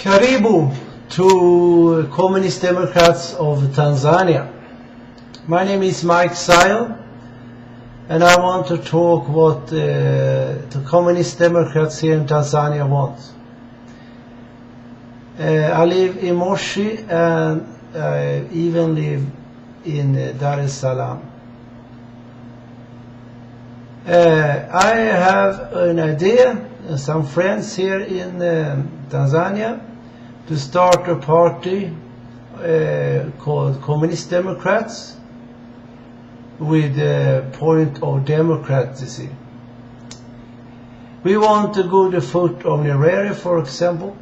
Karibu to Communist Democrats of Tanzania. My name is Mike Sile, and I want to talk what the Communist Democrats here in Tanzania want. I live in Moshi and I even live in Dar es Salaam. I have an idea, some friends here in Tanzania, to start a party called Communist Democrats with a point of democracy. We want to go the foot of Nyerere, for example,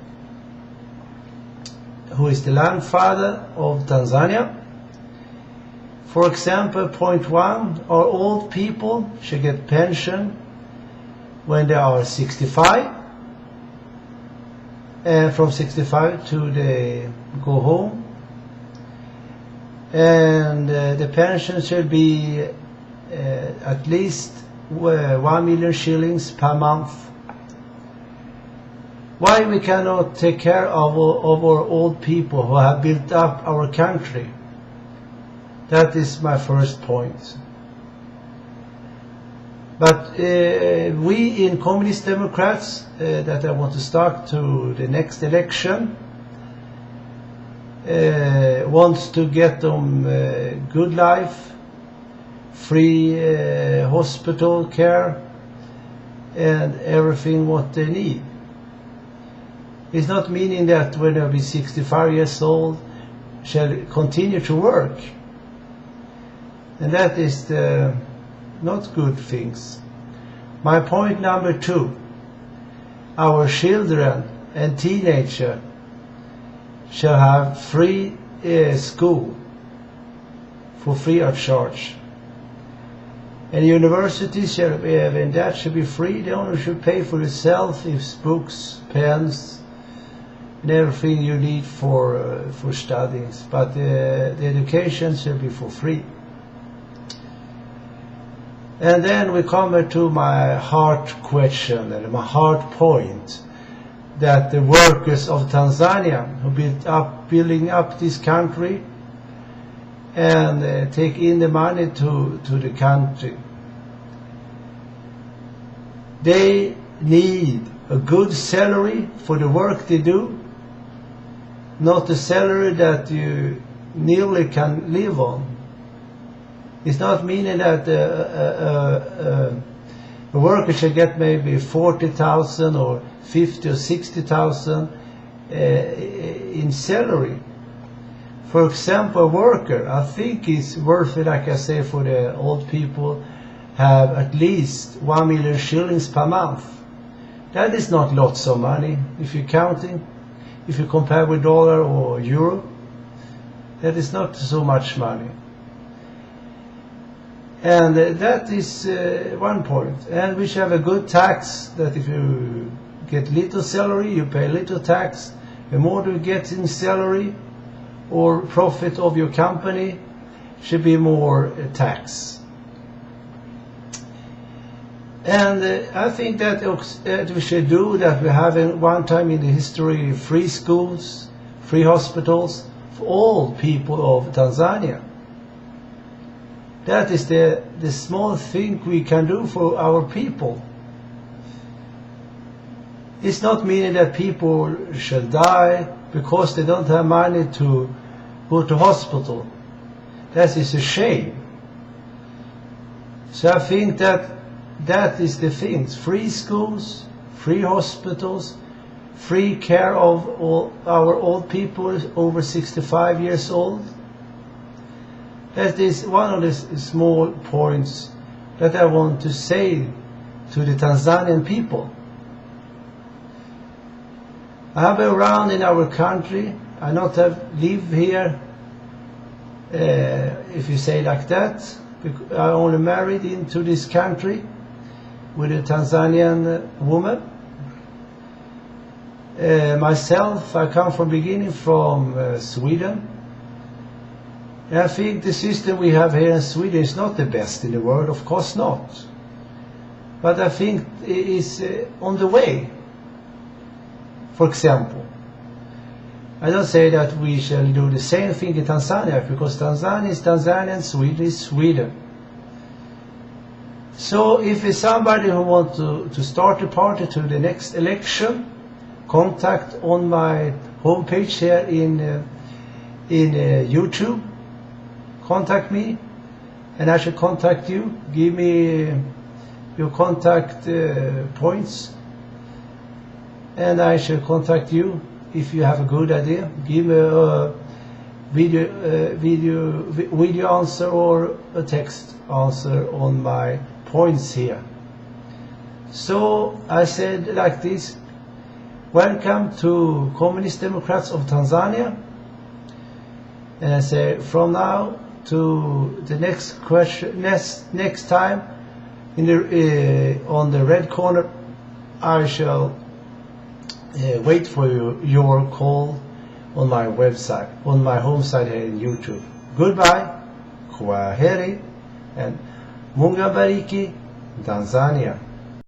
who is the landfather of Tanzania. For example, point one, our old people should get pension when they are 65. From 65 to they go home. And the pension should be at least 1 million shillings per month. Why we cannot take care of our old people who have built up our country? That is my first point. But we in Communist Democrats that I want to start to the next election wants to get them good life, free hospital care, and everything what they need. It's not meaning that when they'll be 65 years old shall continue to work. And that is the not good things. My point number two, our children and teenagers shall have free school for free of charge. And universities shall be, and that should be free. They only should pay for yourself if books, pens, and everything you need for studies. But the education should be for free. And then we come to my heart question and my heart point, that the workers of Tanzania who building up this country and take in the money to the country, they need a good salary for the work they do, not a salary that you nearly can live on. It's not meaning that a worker should get maybe 40,000 or 50 or 60,000 in salary. For example, a worker, I think it's worth it, like I say, for the old people, have at least 1 million shillings per month. That is not lots of money if you're counting. If you compare with dollar or euro, that is not so much money. And that is one point. And we should have a good tax, that if you get little salary, you pay little tax. The more you get in salary or profit of your company, should be more tax. And I think that we should do that. We have one time in the history free schools, free hospitals for all people of Tanzania. That is the small thing we can do for our people. It's not meaning that people should die because they don't have money to go to hospital. That is a shame. So I think that is the things. Free schools, free hospitals, free care of all our old people over 65 years old. That is one of the small points that I want to say to the Tanzanian people. I have been around in our country. I not have lived here, if you say like that. I only married into this country with a Tanzanian woman. Myself, I come from beginning from Sweden. And I think the system we have here in Sweden is not the best in the world, of course not. But I think it is on the way. For example, I don't say that we shall do the same thing in Tanzania, because Tanzania is Tanzania and Sweden is Sweden. So if it's somebody who wants to start a party to the next election, contact on my homepage here in YouTube. Contact me, and I shall contact you. Give me your contact points, and I shall contact you if you have a good idea. Give me a video answer or a text answer on my points here. So I said like this: welcome to Communist Democrats of Tanzania. And I say, from now to the next question, next time, in the on the red corner, I shall wait for your call on my website, on my home site here in YouTube. Goodbye, kwaheri, and Mungu bariki Tanzania.